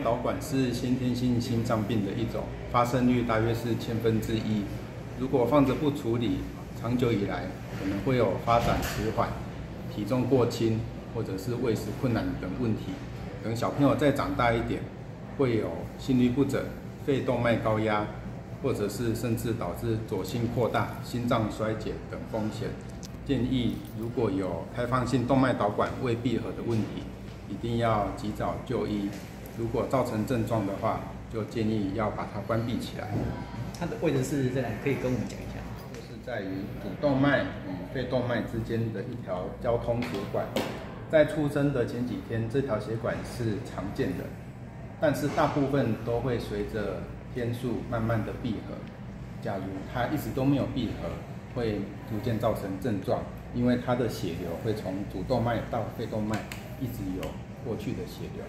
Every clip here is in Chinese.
导管是先天性心脏病的一种，发生率大约是1/1000。如果放着不处理，长久以来可能会有发展迟缓、体重过轻或者是喂食困难等问题。等小朋友再长大一点，会有心律不整、肺动脉高压，或者是甚至导致左心扩大、心脏衰竭等风险。建议如果有开放性动脉导管未闭合的问题，一定要及早就医。如果造成症状的话，就建议要把它关闭起来。它的位置是在哪？可以跟我们讲一下。就是在于主动脉与肺动脉之间的一条交通血管。在出生的前几天，这条血管是常见的，但是大部分都会随着天数慢慢的闭合。假如它一直都没有闭合，会逐渐造成症状，因为它的血流会从主动脉到肺动脉一直有过去的血流。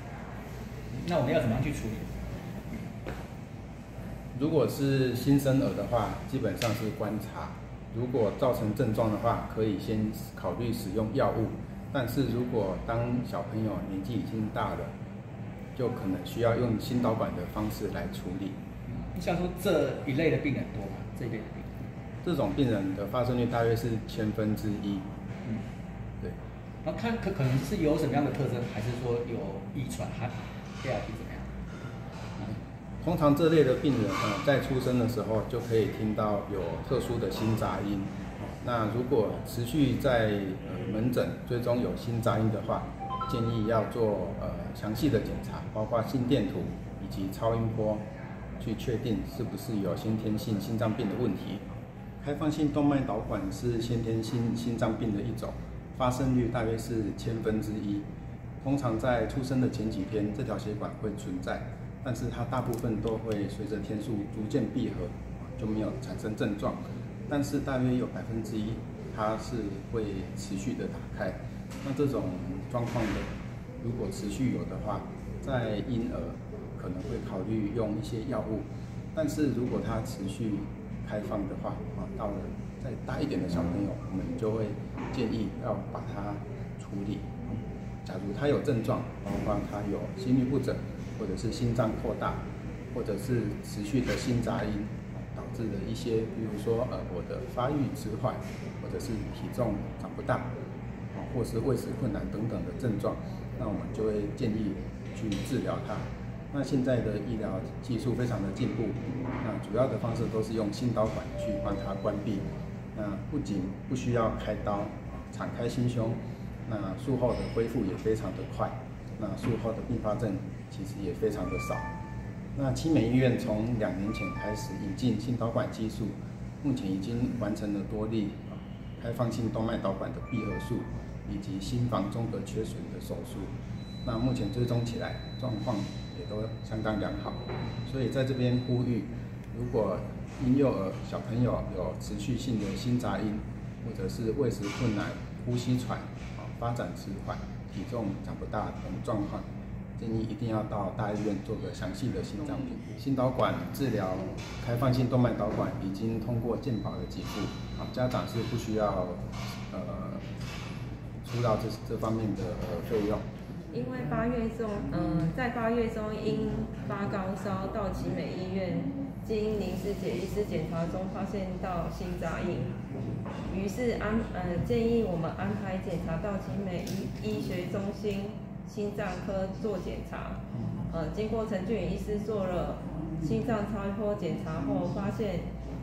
那我们要怎么样去处理？如果是新生儿的话，基本上是观察。如果造成症状的话，可以先考虑使用药物。但是如果当小朋友年纪已经大了，就可能需要用心导管的方式来处理。像说这一类的病人多吗？这一类的病人，这种病人的发生率大约是1/1000。对。然后他可能是有什么样的特征，还是说有遗传，还ARP怎么样？通常这类的病人在出生的时候就可以听到有特殊的心杂音。那如果持续在门诊追踪有心杂音的话，建议要做详细的检查，包括心电图以及超音波，去确定是不是有先天性心脏病的问题。开放性动脉导管是先天性心脏病的一种，发生率大约是1/1000。通常在出生的前几天，这条血管会存在，但是它大部分都会随着天数逐渐闭合，就没有产生症状。但是大约有1%，它是会持续的打开。那这种状况的，如果持续有的话，在婴儿可能会考虑用一些药物。但是如果它持续开放的话，到了再大一点的小朋友，我们就会建议要把它处理。假如他有症状，包括他有心律不整，或者是心脏扩大，或者是持续的心杂音，导致的一些，比如说我的发育迟缓，或者是体重长不大，或是喂食困难等等的症状，那我们就会建议去治疗它。那现在的医疗技术非常的进步，那主要的方式都是用心导管去帮它关闭。那不仅不需要开刀，敞开心胸，那术后的恢复也非常的快，那术后的并发症其实也非常的少。那奇美医院从2年前开始引进心导管技术，目前已经完成了多例开放性动脉导管的闭合术，以及心房中隔缺损的手术。那目前追踪起来状况也都相当良好，所以在这边呼吁，如果婴幼儿小朋友有持续性的心杂音，或者是喂食困难、呼吸喘、发展迟缓、体重长不大等状况，建议一定要到大医院做个详细的心脏评估。心导管治疗开放性动脉导管已经通过健保的给付，家长是不需要出到这方面的费用。因为在8月中因发高烧到奇美医院，经林师姐医师检查中发现到心杂音，于是建议我们安排检查到奇美医学中心心脏科做检查。经过陈俊宇医师做了心脏超音波检查后，发现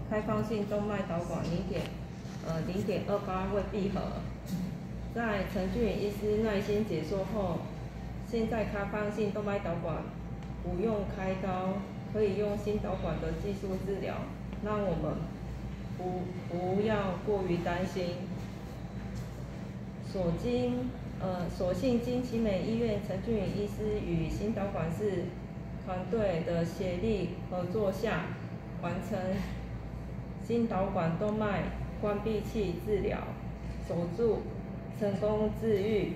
开放性动脉导管0.28未闭合。在陈俊宇医师耐心解说后，现在开放性动脉导管不用开刀，可以用心导管的技术治疗，让我们不要过于担心。所幸经奇美医院陈俊宇医师与心导管室团队的协力合作下，完成心导管动脉关闭器治疗手术，成功治愈。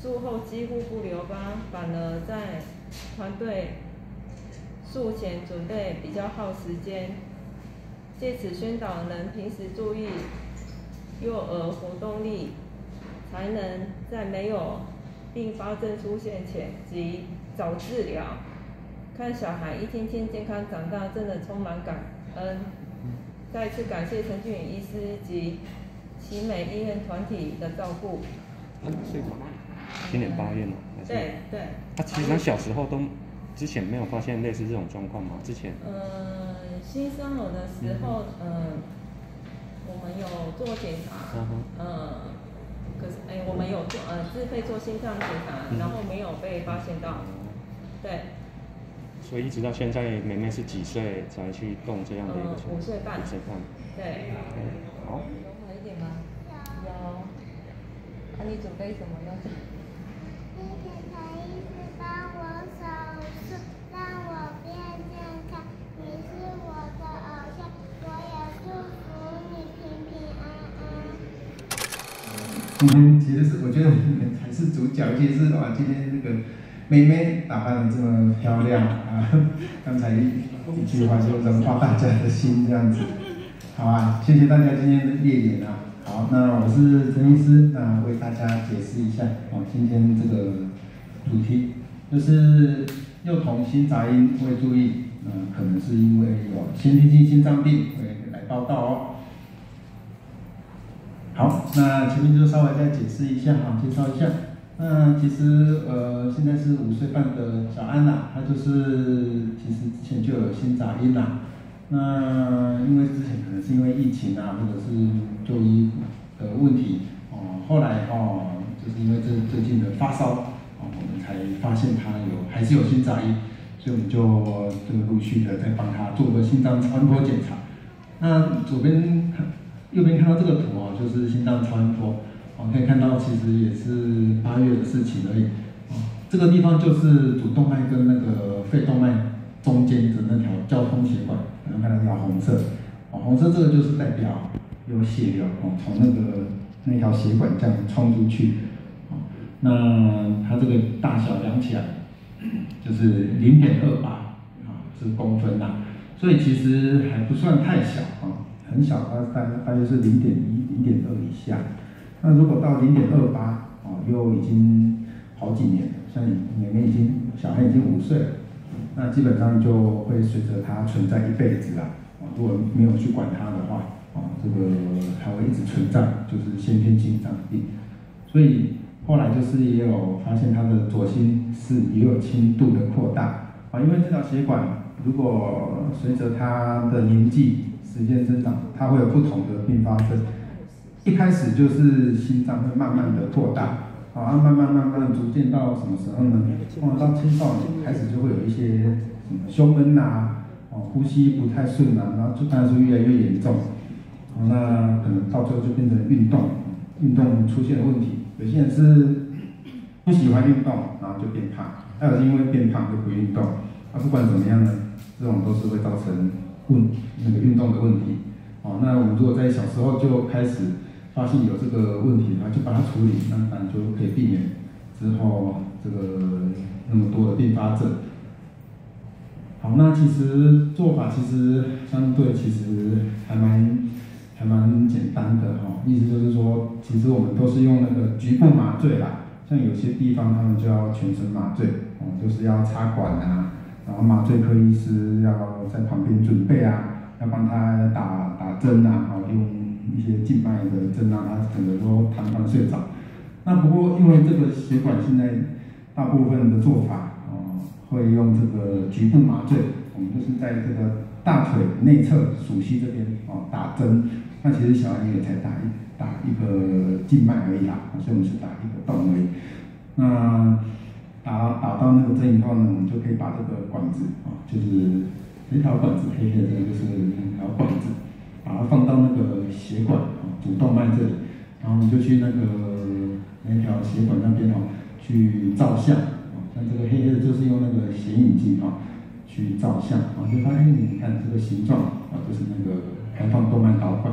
术后几乎不留疤，反而在团队术前准备比较耗时间。借此宣导人平时注意幼儿活动力，才能在没有并发症出现前及早治疗，看小孩一天天健康长大，真的充满感恩。再次感谢陈俊宇医师及奇美医院团体的照顾。今年8月嘛，对对。其实他小时候之前没有发现类似这种状况吗？之前？新生儿的时候，我们有做检查，可是我们有做自费做心脏检查，然后没有被发现到，对。所以一直到现在，妹妹是几岁才去动这样的一个情况？5岁半。5岁半。对。好。有好一点吗？有。你准备什么要讲？谢谢陈医师帮我手术，让我变健康。你是我的偶像，我也祝福你平平安安。今天其实是我觉得你们才是主角，其实哇，今天这个妹妹打扮得这么漂亮啊，刚才一句话就融化大家的心这样子，好啊，谢谢大家今天的莅临啊。好，那我是陈医师，那为大家解释一下今天这个主题就是幼童心杂音会注意，可能是因为有先天性心脏病会来报道哦。好，那前面就稍微再解释一下介绍一下。那其实现在是5岁半的小安啦，他就是其实之前就有心杂音啦。那因为之前可能是因为疫情啊，或者是就医的问题后来就是因为最近的发烧我们才发现他还是有心杂音，所以我们就这个陆续的再帮他做个心脏超音波检查。那右边看到这个图就是心脏超音波可以看到其实也是8月的事情而已这个地方就是主动脉跟那个肺动脉中间的那条交通血管，能看到那条红色红色这个就是代表有血流从那条血管这样冲出去那它这个大小量起来就是0.28是公分啦，所以其实还不算太小很小，大约是0.1、0.2以下。那如果到0.28又已经好几年了，像妹妹小孩已经5岁了，那基本上就会随着它存在一辈子啦。如果没有去管它的话，这个还会一直存在，就是先天心脏病。所以后来就是也有发现他的左心也有轻度的扩大因为这条血管如果随着他的年纪时间增长，它会有不同的并发症。一开始就是心脏会慢慢的扩大，慢慢逐渐到什么时候呢？到青少年开始就会有一些什么胸闷呼吸不太顺然后就当然是越来越严重。那可能到最后就变成运动出现了问题。有些人是不喜欢运动，然后就变胖；还有是因为变胖就不运动。不管怎么样呢，这种都是会造成那个运动的问题。那我们如果在小时候就开始发现有这个问题的话，就把它处理，那当然就可以避免之后这个那么多的并发症。好，那其实做法其实相对其实还蛮简单的意思就是说，其实我们都是用那个局部麻醉啦，像有些地方他们就要全身麻醉就是要插管然后麻醉科医师要在旁边准备要帮他打针用一些静脉的针让他整个都瘫痪睡着。那不过因为这个血管现在大部分的做法会用这个局部麻醉，我们就是在这个大腿内侧属膝这边打针。那其实小孩也才打一个静脉而已啦，所以我们是打一个洞而已。那打到那个针以后呢，我们就可以把这个管子就是这条管子黑黑的，就是一条管子，把它放到那个血管主动脉这里，然后我们就去那条血管那边去照相像这个黑黑的，就是用那个显影剂去照相就发现你看这个形状就是那个开放动脉导管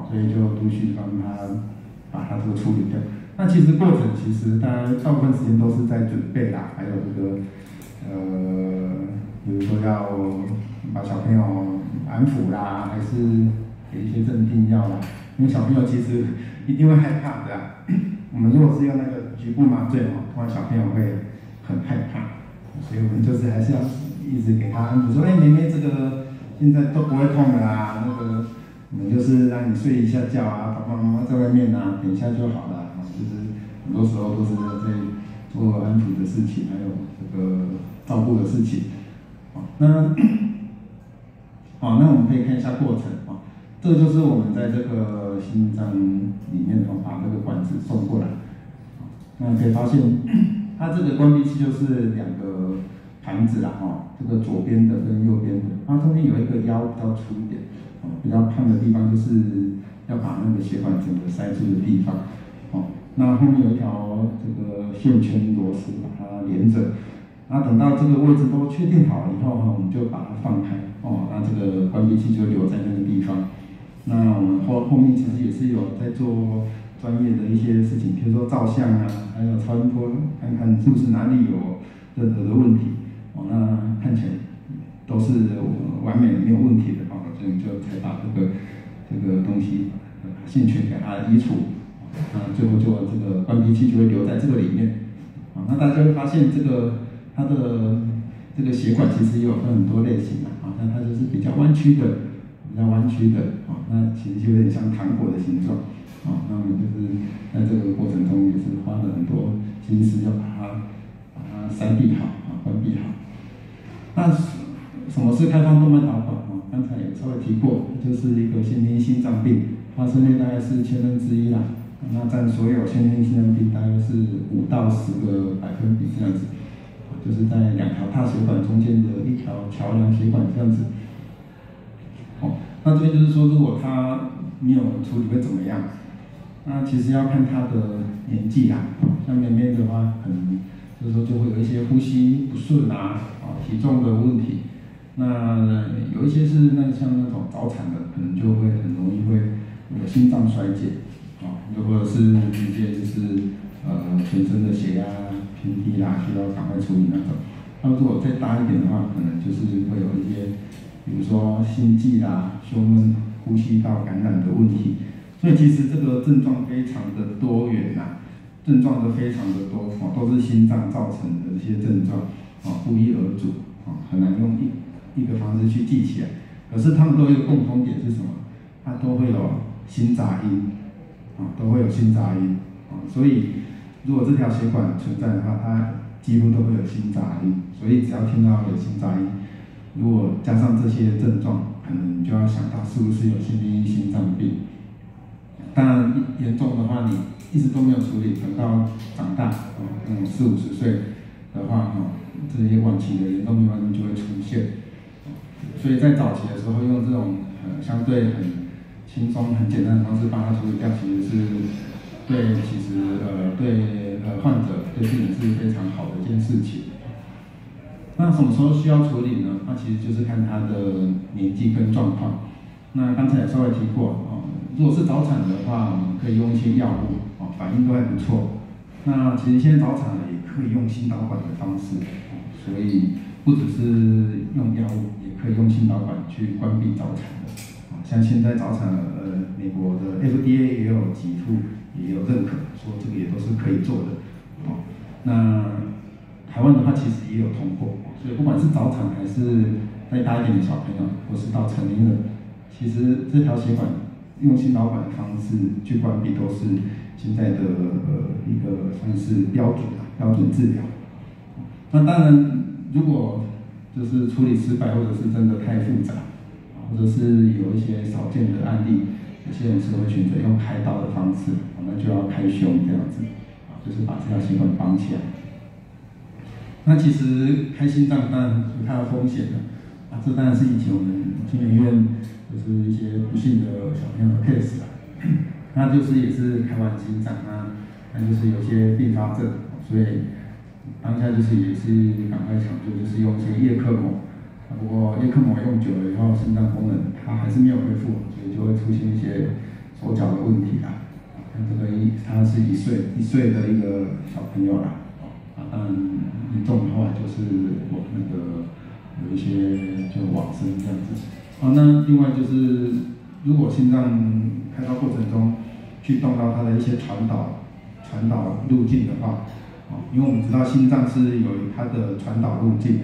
所以就陆续把它这个处理掉。那其实过程其实大部分时间都是在准备啦，还有这个比如说要把小朋友安抚啦，还是给一些镇定药啦，因为小朋友其实一定会害怕的我们如果是用那个局部麻醉通常小朋友会很害怕。所以我们就是还是要一直给他安抚说，哎，妹妹这个现在都不会痛了啊，那个我们就是让你睡一下觉啊，爸爸妈妈在外面啊，等一下就好了啊，就是很多时候都是在做安抚的事情，还有这个照顾的事情。那那我们可以看一下过程啊，这个就是我们在这个心脏里面把这个管子送过来。那可以发现，它这个关闭器就是2个盘子啦，这个左边的跟右边的，它中间有一个腰比较粗一点，比较胖的地方就是要把那个血管整个塞住的地方，那后面有一条这个线圈螺丝把它连着，那等到这个位置都确定好了以后我们就把它放开，那这个关闭器就留在那个地方。那我们后面其实也是有在做专业的一些事情，比如说照相啊，还有超音波，看看是不是哪里有任何的问题，那看起来都是完美的没有问题的，所以就才把这个东西线圈给它移除，最后就这个关闭器就会留在这个里面，那大家会发现它的这个血管其实也有分很多类型那它就是比较弯曲的，那其实就有点像糖果的形状。那我们就是在这个过程中也是花了很多心思，要把它塞闭好关闭好。那什么是开放动脉导管刚才也稍微提过，就是一个先天心脏病，发生率大概是1/1000啦。那占所有先天心脏病大概是5到10个百分比这样子，就是在2条大血管中间的1条桥梁血管这样子。那这边就是说，如果他没有处理会怎么样？那其实要看他的年纪啦，像妹妹的话，可能就是说就会有一些呼吸不顺体重的问题。那有一些是像那种早产的，可能就会很容易会有心脏衰竭，又或者是直接就是全身的血压偏低啦，需要赶快处理那种。那如果再大一点的话，可能就是会有一些，比如说心悸啦、胸闷、呼吸道感染的问题。所以其实这个症状非常的多元症状都非常的多都是心脏造成的这些症状不一而足很难用一个方式去记起来。可是他们都有一个共同点是什么？它都会有心杂音都会有心杂音所以如果这条血管存在的话，它几乎都会有心杂音。所以只要听到有心杂音，如果加上这些症状，可能你就要想到是不是有先天心脏病。当然严重的话，你一直都没有处理，等到长大40-50岁的话这些晚期的严重并发症就会出现。所以在早期的时候，用这种相对很轻松、很简单的方式帮他处理掉，其实是对患者对病人是非常好的一件事情。那什么时候需要处理呢？那其实就是看他的年纪跟状况。那刚才也稍微提过如果是早产的话，我们可以用一些药物反应都还不错。那其实现在早产了也可以用心导管的方式所以不只是用药物，也可以用心导管去关闭早产的像现在早产美国的 FDA 也有给付，也有认可，说这个也都是可以做的那台湾的话其实也有通过，所以不管是早产还是再大一点的小朋友，或是到成年人，其实这条血管用心导管的方式去关闭，都是现在的一个算是标准治疗。那当然，如果就是处理失败，或者是真的太复杂，或者是有一些少见的案例，有些人是会选择用开刀的方式，那就要开胸这样子，就是把这条血管绑起来。那其实开心脏当然有它的风险的，这当然是以前我们精神医院就是一些不幸的小朋友的 case 那就是也是开完心脏那就是有些并发症，所以当下就是也是赶快抢救，就是用一些叶克膜，不过叶克膜用久了以后，心脏功能它还是没有恢复，所以就会出现一些手脚的问题像这个他是1岁的一个小朋友当然严重的话就是有一些就往生这样子。那另外就是如果心脏开刀过程中去动到它的一些传导路径的话，因为我们知道心脏是有它的传导路径，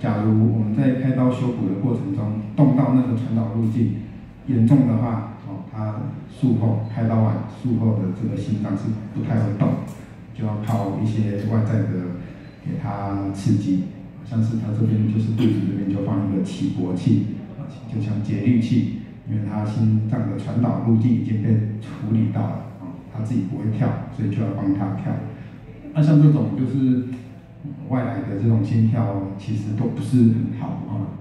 假如我们在开刀修补的过程中动到那个传导路径严重的话，它术后开刀完术后的这个心脏是不太会动，就要靠一些外在的给它刺激，像是它这边就是肚子这边就放一个起搏器，就像节律器，因为它心脏的传导路径已经被处理到了，它自己不会跳，所以就要帮它跳。那像这种就是外来的这种心跳，其实都不是很好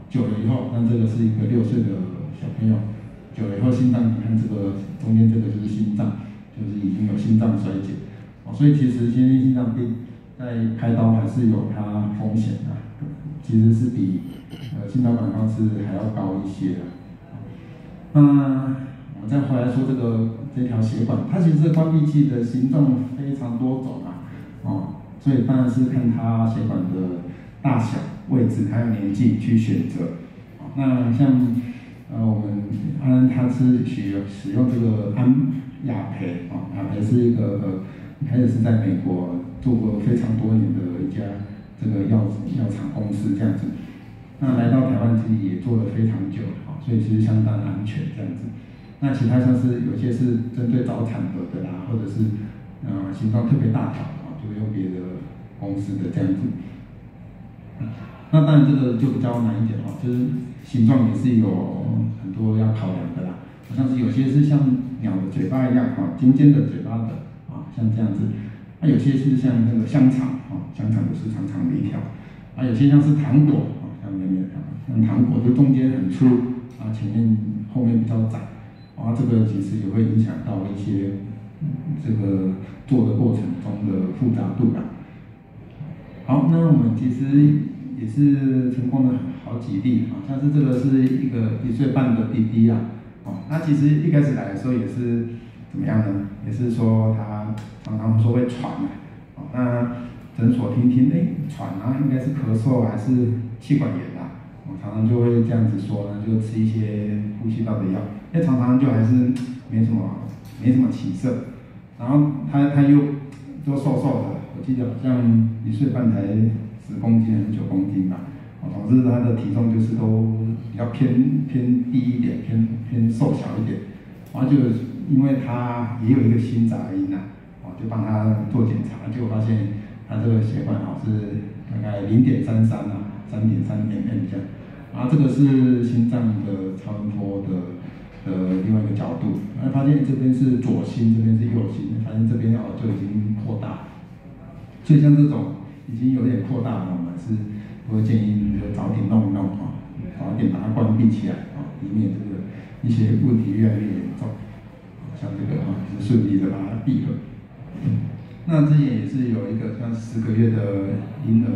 久了以后，那这个是一个6岁的小朋友，久了以后心脏，你看这个中间这个就是心脏，就是已经有心脏衰竭，所以其实先天心脏病在开刀还是有它风险的，其实是比心导管方式还要高一些的。那我们再回来说这条血管，它其实关闭器的形状非常多种所以当然是看它血管的大小、位置还有年纪去选择。那像我们安它是使用这个安雅培雅培是一个一开始是在美国做过非常多年的一家这个药厂公司这样子。那来到台湾自己也做了非常久所以其实相当安全这样子。那其他像是有些是针对早产儿的啦，或者是形状特别大条就用别的公司的这样子。那当然这个就比较难一点就是形状也是有很多要考量的啦，好像是有些是像鸟的嘴巴一样尖尖的嘴巴的像这样子。那有些是像那个香肠香肠就是长长的一条。有些像是糖果像糖果就中间很粗前面后面比较窄这个其实也会影响到一些这个做的过程中的复杂度啦。好，那我们其实也是成功的好几例像是这个是一个1岁半的弟弟那其实一开始来的时候也是怎么样呢？也是说他常常说会喘那诊所听听喘应该是咳嗽还是气管炎我常常就会这样子说就吃一些呼吸道的药，常常就还是没什么起色，然后他又瘦瘦的，我记得好像1岁半才10公斤还是9公斤吧，总之他的体重就是都比较偏低一点，偏瘦小一点，然后就因为他也有一个心杂音就帮他做检查，结果发现他这个血管是大概0.333.3 mm 这样，然后这个是心脏的超音波的另外一个角度，然后发现这边是左心，这边是右心，发现这边就已经扩大，所以像这种已经有点扩大了，我们是会建议就早点弄一弄早点把它关闭起来以免这个一些问题越来越严重，像这个是顺利的把它闭合。那之前也是有一个像10个月的婴儿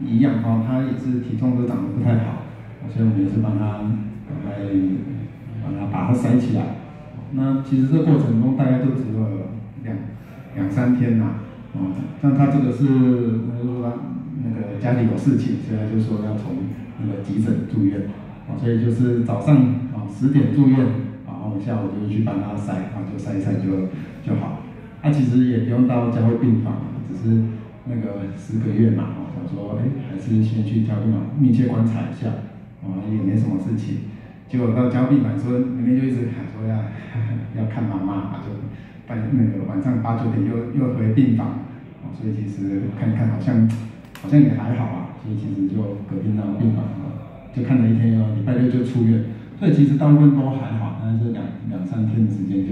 一样他也是体重都长得不太好，所以我们也是帮他把它塞起来。那其实这个过程中大概就只有2、3天像他这个是说那个家里有事情，所以他就说要从那个急诊住院所以就是早上10点住院然后下午就去帮他塞就塞一塞就好。其实也不用到加护病房，只是那个10个月嘛想说还是先去加护病房密切观察一下也没什么事情。结果到加护病房说里面就一直喊说要看妈妈就那个晚上8、9点又回病房所以其实看一看好像也还好所以其实就隔天到病房就看了1天礼拜6就出院，所以其实大部分都还好，但是2、3天的时间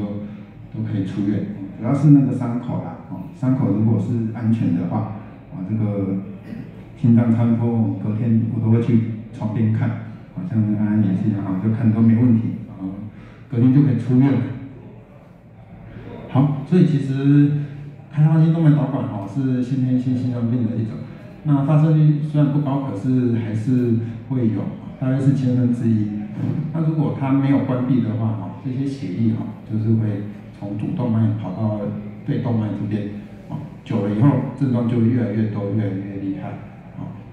都可以出院。主要是那个伤口伤口如果是安全的话这个心脏超音波隔天我都会去床边看像安安也是一样就看都没问题隔天就可以出院了。好，所以其实开放性动脉导管是先天性心脏病的一种，那发生率虽然不高，可是还是会有，大概是1/1000。那如果它没有关闭的话这些血液就是会从主动脉跑到对动脉这边久了以后症状就越来越多，越来越厉害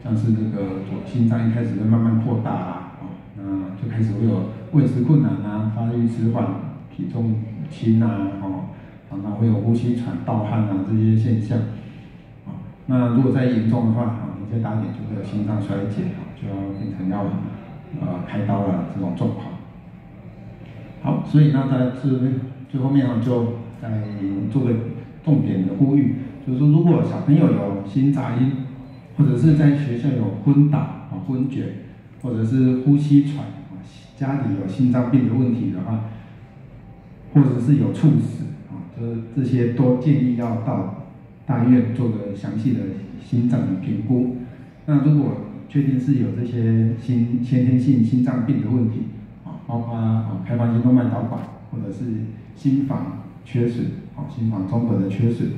像是这个心脏一开始会慢慢扩大那就开始会有喂食困难发育迟缓、体重轻常常会有呼吸喘、盗汗这些现象那如果再严重的话，直接打点就会有心脏衰竭，就要变成要开刀了这种状况。好，所以那在最后面就再做个重点的呼吁，就是说如果小朋友有心杂音，或者是在学校有昏倒、昏厥，或者是呼吸喘，家里有心脏病的问题的话，或者是有猝死，就是这些都建议要到大医院做个详细的心脏的评估。那如果确定是有这些先天性心脏病的问题，包括开放性动脉导管，或者是心房缺损，心房综合的缺损，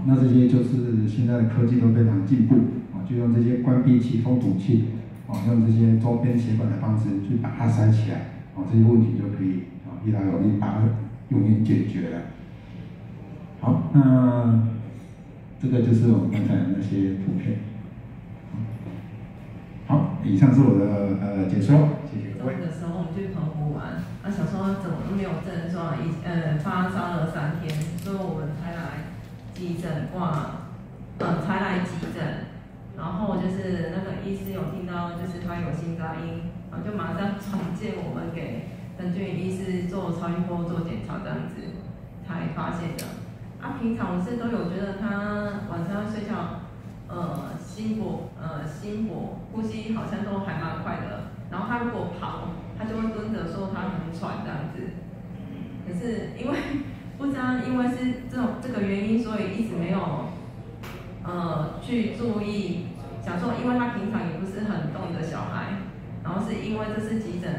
那这些就是现在的科技都非常进步，就用这些关闭器、封堵器，用这些周边血管的方式去把它塞起来，这些问题就可以一劳永逸把它永远解决了。好，那这个就是我们刚才的那些图片。好，以上是我的解说，谢谢各位。中午的时候我们去澎湖玩，想说怎么都没有症状，发烧了3天，所以我们才来急诊才来急诊。然后就是那个医师有听到，就是他有心杂音，然后就马上转介我们给陈俊宇医师做超音波做检查，这样子才发现的。平常我是都有觉得他晚上睡觉，心搏呼吸好像都还蛮快的。然后他如果跑，他就会蹲着说他很喘这样子。可是因为不知道，因为是这个原因，所以一直没有去注意，想说因为他平常也不是很动的小孩，然后是因为这次急诊，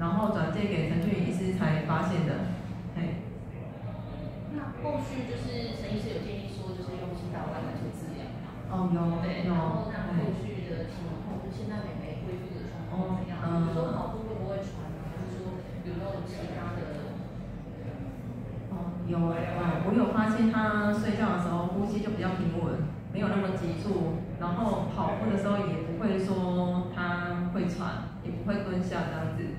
然后转介给陈俊宇医师才发现的。那后续就是陈医师有建议说，就是用心导管来做治疗嘛？有。对，然后那后续的情况，就现在妹妹恢复的状况怎样？比如说跑步会不会喘啊？还是说有没有其他的？我有发现他睡觉的时候呼吸就比较平稳，没有那么急促，然后跑步的时候也不会说他会喘，也不会蹲下这样子。